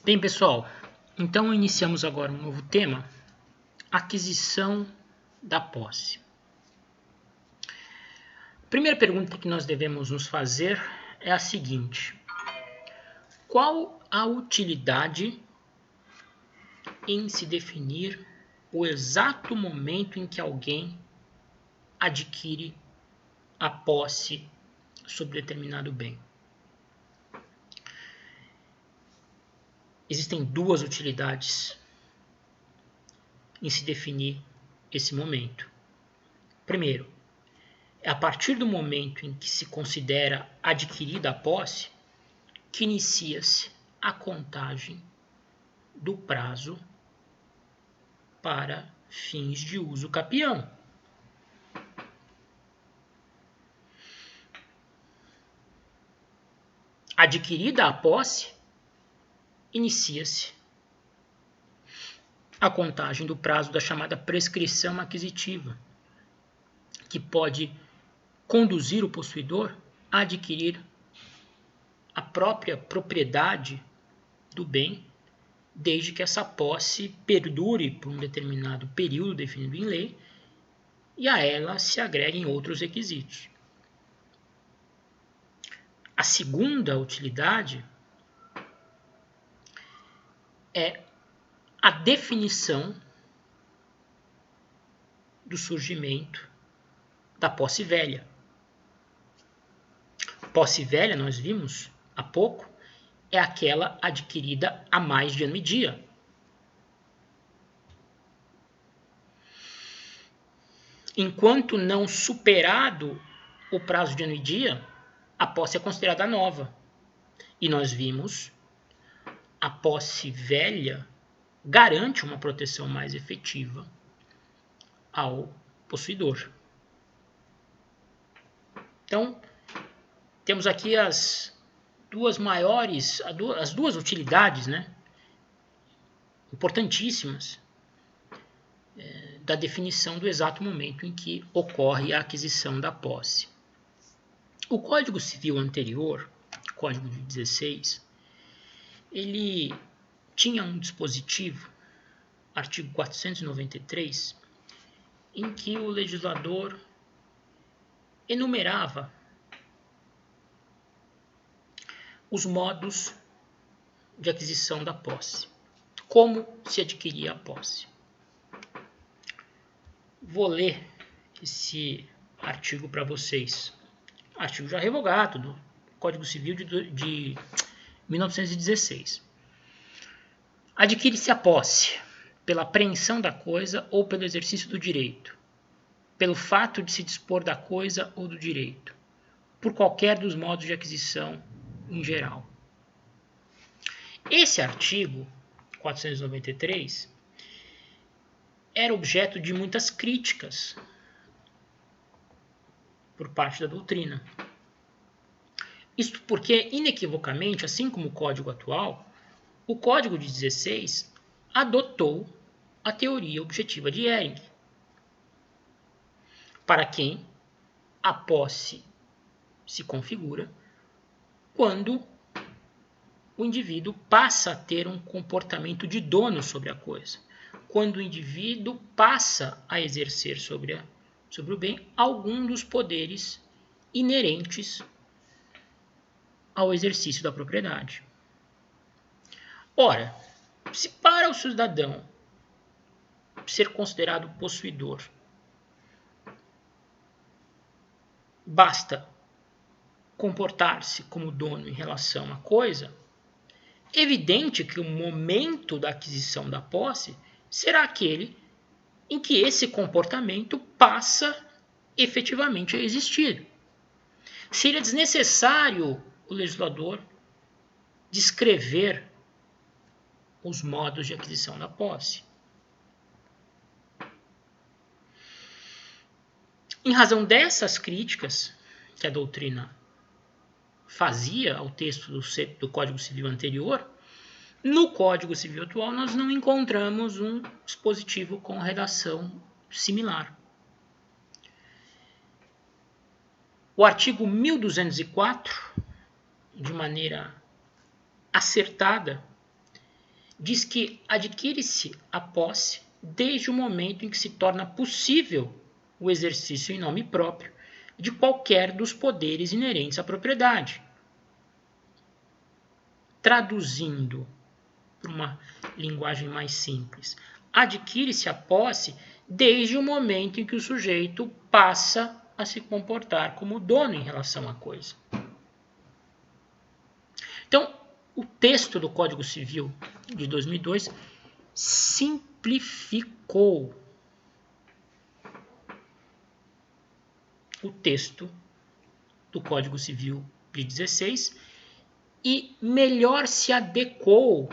Bem, pessoal, então iniciamos agora um novo tema, aquisição da posse. A primeira pergunta que nós devemos nos fazer é a seguinte: qual a utilidade em se definir o exato momento em que alguém adquire a posse sobre determinado bem? Existem duas utilidades em se definir esse momento. Primeiro, é a partir do momento em que se considera adquirida a posse que inicia-se a contagem do prazo para fins de uso capião. Adquirida a posse, inicia-se a contagem do prazo da chamada prescrição aquisitiva, que pode conduzir o possuidor a adquirir a própria propriedade do bem, desde que essa posse perdure por um determinado período definido em lei e a ela se agreguem outros requisitos. A segunda utilidade é a definição do surgimento da posse velha. Posse velha, nós vimos há pouco, é aquela adquirida há mais de ano e dia. Enquanto não superado o prazo de ano e dia, a posse é considerada nova. E nós vimos a posse velha garante uma proteção mais efetiva ao possuidor. Então, temos aqui as duas utilidades, importantíssimas da definição do exato momento em que ocorre a aquisição da posse. O Código Civil anterior, Código de 16, ele tinha um dispositivo, artigo 493, em que o legislador enumerava os modos de aquisição da posse. Como se adquiria a posse. Vou ler esse artigo para vocês. Artigo já revogado do Código Civil de 1916. Adquire-se a posse pela apreensão da coisa ou pelo exercício do direito, pelo fato de se dispor da coisa ou do direito, por qualquer dos modos de aquisição em geral. Esse artigo 493 era objeto de muitas críticas por parte da doutrina. Isto porque, inequivocamente, assim como o Código atual, o Código de 16 adotou a teoria objetiva de Hering, para quem a posse se configura quando o indivíduo passa a ter um comportamento de dono sobre a coisa, quando o indivíduo passa a exercer sobre o bem algum dos poderes inerentes ao exercício da propriedade. Ora, se para o cidadão ser considerado possuidor basta comportar-se como dono em relação à coisa, evidente que o momento da aquisição da posse será aquele em que esse comportamento passa efetivamente a existir. Seria desnecessário o legislador descrever os modos de aquisição da posse. Em razão dessas críticas que a doutrina fazia ao texto do Código Civil anterior, no Código Civil atual nós não encontramos um dispositivo com redação similar. O artigo 1204, de maneira acertada, diz que adquire-se a posse desde o momento em que se torna possível o exercício em nome próprio de qualquer dos poderes inerentes à propriedade. Traduzindo para uma linguagem mais simples, adquire-se a posse desde o momento em que o sujeito passa a se comportar como dono em relação à coisa. Então, o texto do Código Civil de 2002 simplificou o texto do Código Civil de 16 e melhor se adequou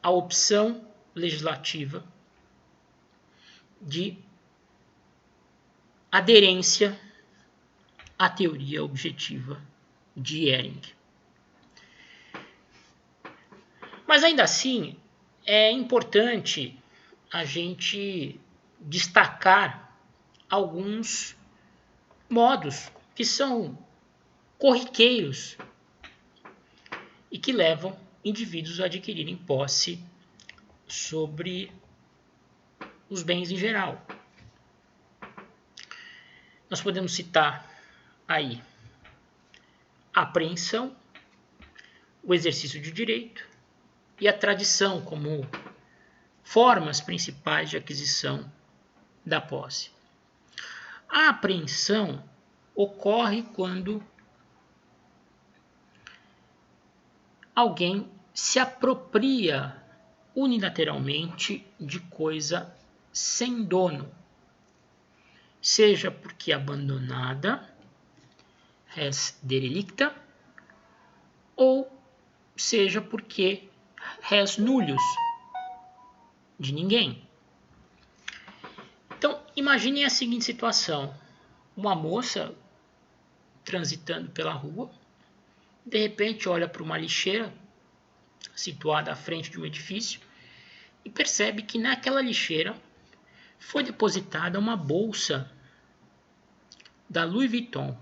à opção legislativa de aderência à teoria objetiva de Ehring. Mas ainda assim, é importante a gente destacar alguns modos que são corriqueiros e que levam indivíduos a adquirirem posse sobre os bens em geral. Nós podemos citar aí a apreensão, o exercício de direito e a tradição como formas principais de aquisição da posse. A apreensão ocorre quando alguém se apropria unilateralmente de coisa sem dono, seja porque abandonada, res derelicta, ou seja porque res nullius, de ninguém. Então, imaginem a seguinte situação: uma moça transitando pela rua, de repente olha para uma lixeira situada à frente de um edifício e percebe que naquela lixeira foi depositada uma bolsa da Louis Vuitton.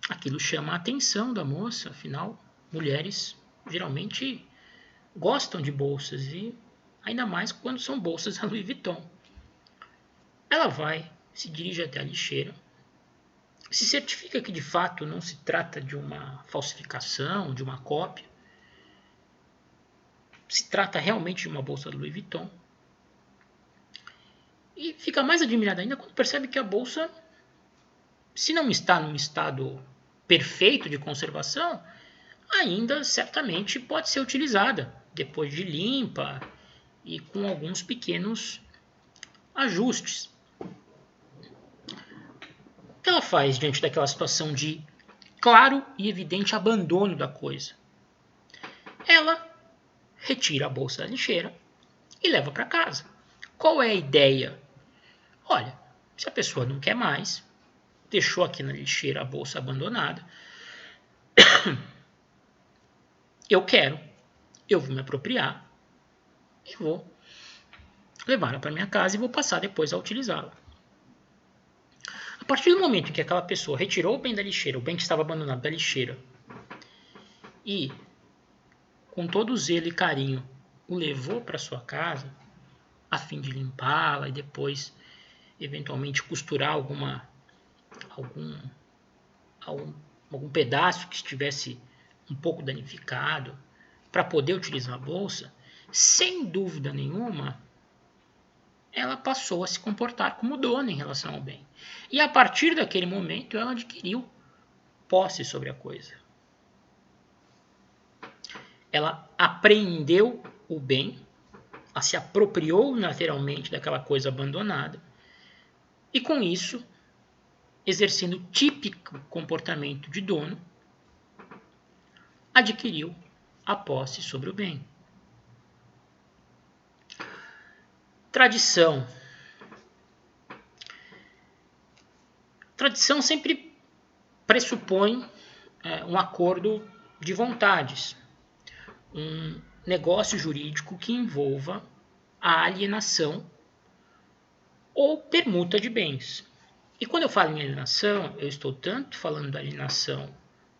Aquilo chama a atenção da moça, afinal, mulheres geralmente gostam de bolsas e ainda mais quando são bolsas da Louis Vuitton. Ela vai, se dirige até a lixeira, se certifica que de fato não se trata de uma falsificação, de uma cópia, se trata realmente de uma bolsa da Louis Vuitton. E fica mais admirada ainda quando percebe que a bolsa, se não está num estado perfeito de conservação, ainda certamente pode ser utilizada depois de limpa e com alguns pequenos ajustes. O que ela faz diante daquela situação de claro e evidente abandono da coisa? Ela retira a bolsa da lixeira e leva para casa. Qual é a ideia? Olha, se a pessoa não quer mais, deixou aqui na lixeira a bolsa abandonada, eu quero, eu vou me apropriar e vou levá-la para minha casa e vou passar depois a utilizá-la. A partir do momento em que aquela pessoa retirou o bem da lixeira, o bem que estava abandonado da lixeira, e com todo zelo e carinho o levou para sua casa, a fim de limpá-la e depois eventualmente costurar algum pedaço que estivesse um pouco danificado para poder utilizar a bolsa, sem dúvida nenhuma, ela passou a se comportar como dona em relação ao bem. E a partir daquele momento, ela adquiriu posse sobre a coisa. Ela apreendeu o bem, ela se apropriou unilateralmente daquela coisa abandonada, e com isso, exercendo o típico comportamento de dono, adquiriu a posse sobre o bem. Tradição. Tradição sempre pressupõe um acordo de vontades, um negócio jurídico que envolva a alienação ou permuta de bens. E quando eu falo em alienação, eu estou tanto falando da alienação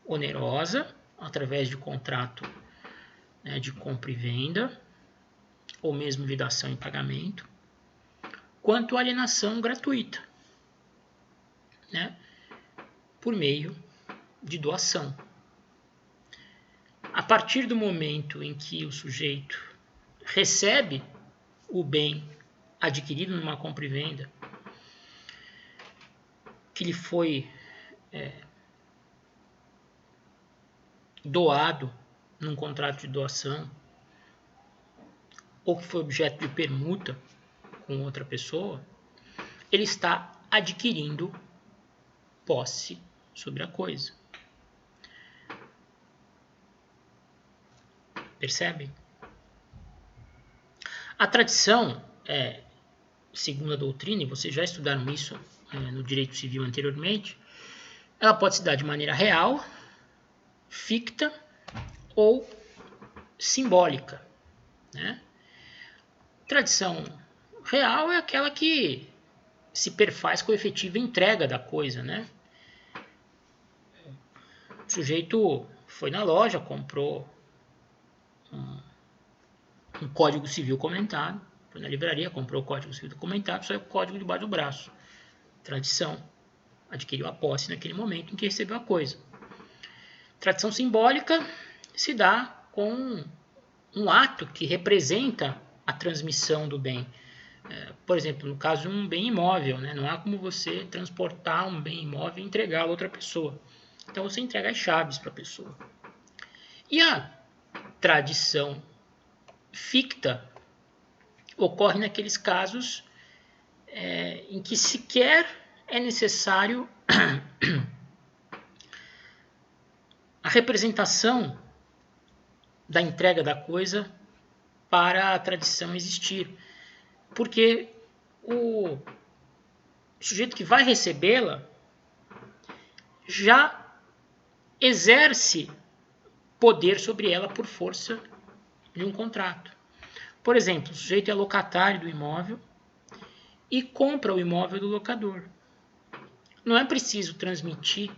onerosa, através de contrato né, de compra e venda, ou mesmo de dação em pagamento, quanto alienação gratuita, né, por meio de doação. A partir do momento em que o sujeito recebe o bem adquirido numa compra e venda, que lhe foi doado num contrato de doação, ou que foi objeto de permuta com outra pessoa, ele está adquirindo posse sobre a coisa. Percebem? A tradição, segundo a doutrina, e vocês já estudaram isso no direito civil anteriormente, ela pode se dar de maneira real, ficta ou simbólica, né? Tradição real é aquela que se perfaz com a efetiva entrega da coisa, né? O sujeito foi na loja, comprou um código civil comentado, foi na livraria, comprou o código civil comentado, saiu o código debaixo do braço. Tradição. Adquiriu a posse naquele momento em que recebeu a coisa. Tradição simbólica se dá com um ato que representa a transmissão do bem. Por exemplo, no caso de um bem imóvel, né? Não há como você transportar um bem imóvel e entregá-lo a outra pessoa. Então você entrega as chaves para a pessoa. E a tradição ficta ocorre naqueles casos em que sequer é necessário a representação da entrega da coisa para a tradição existir. Porque o sujeito que vai recebê-la já exerce poder sobre ela por força de um contrato. Por exemplo, o sujeito é locatário do imóvel e compra o imóvel do locador. Não é preciso transmitir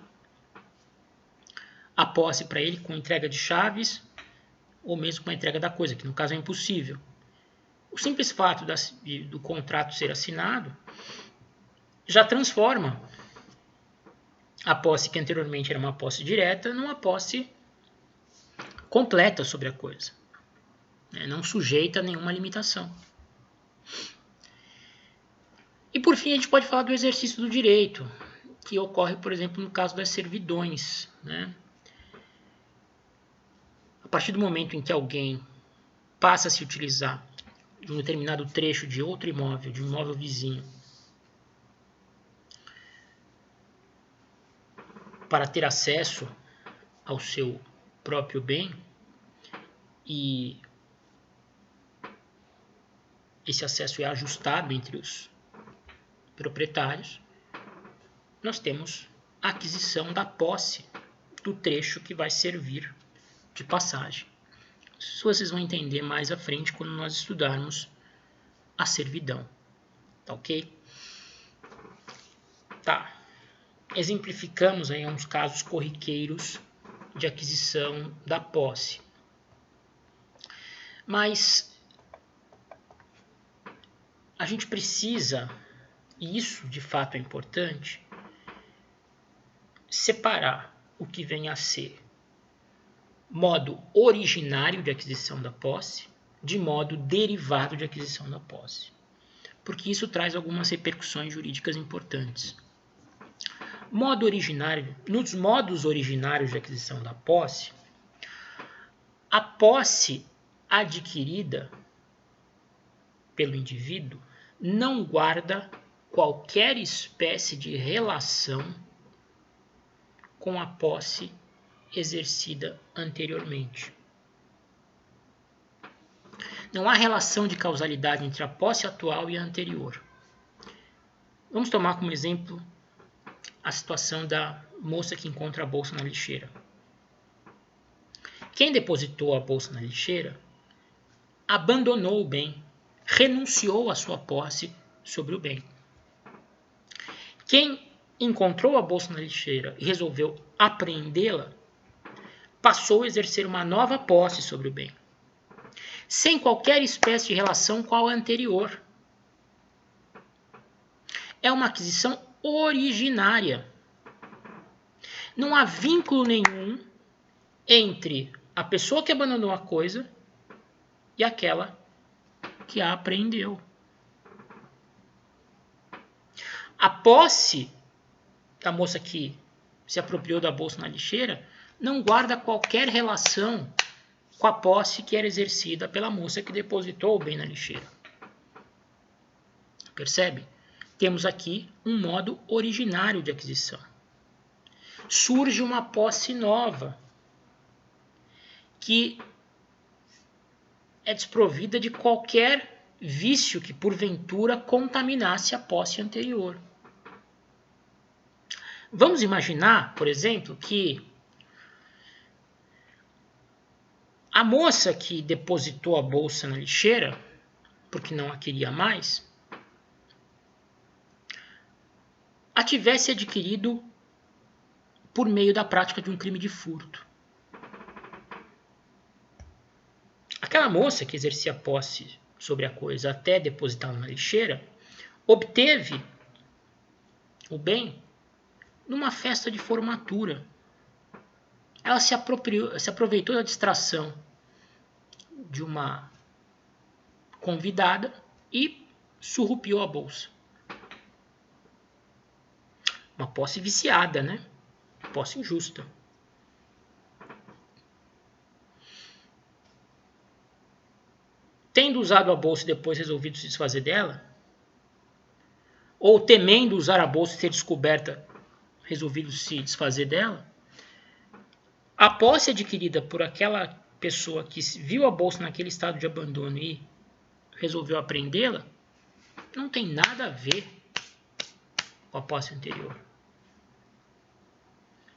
a posse para ele com entrega de chaves ou mesmo com a entrega da coisa, que no caso é impossível. O simples fato do contrato ser assinado já transforma a posse que anteriormente era uma posse direta numa posse completa sobre a coisa. Não sujeita a nenhuma limitação. E por fim a gente pode falar do exercício do direito, que ocorre, por exemplo, no caso das servidões, né? A partir do momento em que alguém passa a se utilizar de um determinado trecho de outro imóvel, de um imóvel vizinho, para ter acesso ao seu próprio bem, e esse acesso é ajustado entre os proprietários, nós temos a aquisição da posse do trecho que vai servir de passagem. Isso vocês vão entender mais à frente quando nós estudarmos a servidão. Tá ok? Tá. Exemplificamos aí uns casos corriqueiros de aquisição da posse. Mas a gente precisa, e isso de fato é importante, separar o que vem a ser modo originário de aquisição da posse de modo derivado de aquisição da posse. Porque isso traz algumas repercussões jurídicas importantes. Modo originário, nos modos originários de aquisição da posse, a posse adquirida pelo indivíduo não guarda qualquer espécie de relação com a posse exercida anteriormente. Não há relação de causalidade entre a posse atual e a anterior. Vamos tomar como exemplo a situação da moça que encontra a bolsa na lixeira. Quem depositou a bolsa na lixeira abandonou o bem, renunciou à sua posse sobre o bem. Quem encontrou a bolsa na lixeira e resolveu apreendê-la passou a exercer uma nova posse sobre o bem. sem qualquer espécie de relação com a anterior. É uma aquisição originária. Não há vínculo nenhum entre a pessoa que abandonou a coisa e aquela que a apreendeu. A posse da moça que se apropriou da bolsa na lixeira não guarda qualquer relação com a posse que era exercida pela moça que depositou o bem na lixeira. Percebe? Temos aqui um modo originário de aquisição. Surge uma posse nova, que é desprovida de qualquer vício que porventura contaminasse a posse anterior. Vamos imaginar, por exemplo, que a moça que depositou a bolsa na lixeira, porque não a queria mais, a tivesse adquirido por meio da prática de um crime de furto. Aquela moça que exercia posse sobre a coisa até depositá-la na lixeira, obteve o bem numa festa de formatura. Ela se aproveitou da distração de uma convidada e surrupiou a bolsa. Uma posse viciada, né? Posse injusta. Tendo usado a bolsa e depois resolvido se desfazer dela, ou temendo usar a bolsa e ser descoberta, resolvido se desfazer dela, a posse adquirida por aquela pessoa que viu a bolsa naquele estado de abandono e resolveu apreendê-la, não tem nada a ver com a posse anterior.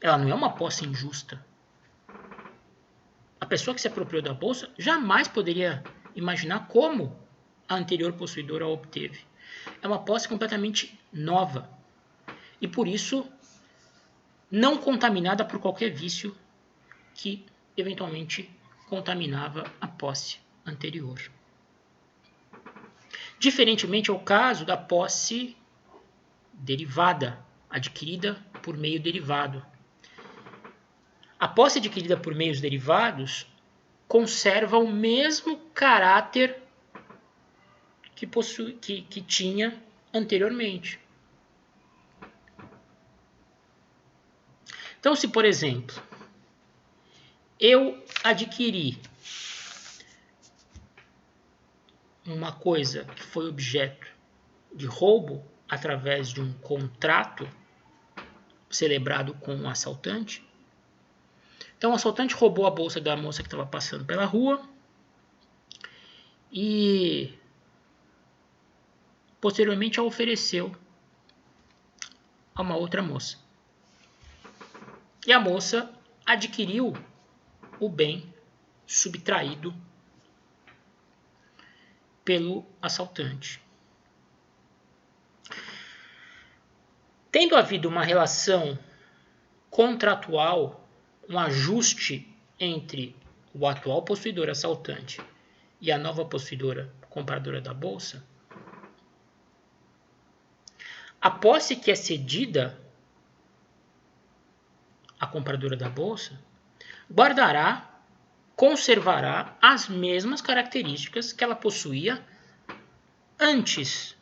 Ela não é uma posse injusta. A pessoa que se apropriou da bolsa jamais poderia imaginar como a anterior possuidora a obteve. É uma posse completamente nova e, por isso, não contaminada por qualquer vício que, eventualmente, contaminava a posse anterior. Diferentemente ao caso da posse derivada, adquirida por meio derivado. A posse adquirida por meios derivados conserva o mesmo caráter que tinha anteriormente. Então, se, por exemplo, eu adquiri uma coisa que foi objeto de roubo através de um contrato celebrado com um assaltante. Então o assaltante roubou a bolsa da moça que estava passando pela rua e posteriormente a ofereceu a uma outra moça. E a moça adquiriu o bem subtraído pelo assaltante. Tendo havido uma relação contratual, um ajuste entre o atual possuidor assaltante e a nova possuidora compradora da bolsa, a posse que é cedida à compradora da bolsa conservará as mesmas características que ela possuía antes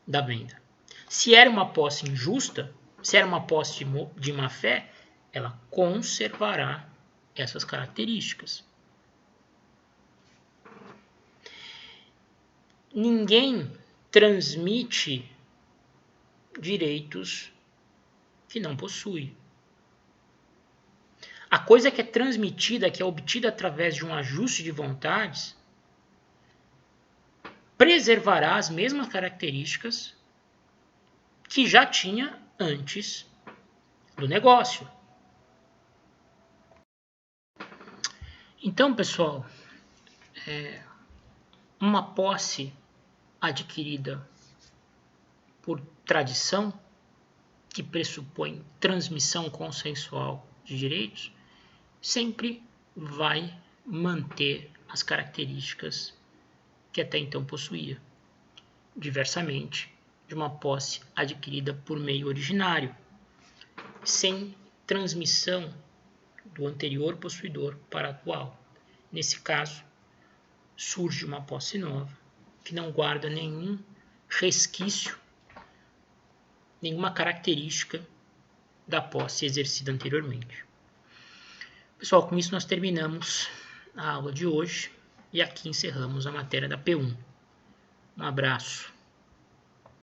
da venda. Se era uma posse injusta, se era uma posse de má fé, ela conservará essas características. Ninguém transmite direitos que não possui. A coisa que é transmitida, que é obtida através de um ajuste de vontades, preservará as mesmas características que já tinha antes do negócio. Então, pessoal, uma posse adquirida por tradição, que pressupõe transmissão consensual de direitos, sempre vai manter as características que até então possuía, diversamente de uma posse adquirida por meio originário, sem transmissão do anterior possuidor para o atual. Nesse caso, surge uma posse nova que não guarda nenhum resquício, nenhuma característica da posse exercida anteriormente. Pessoal, com isso nós terminamos a aula de hoje e aqui encerramos a matéria da P1. Um abraço.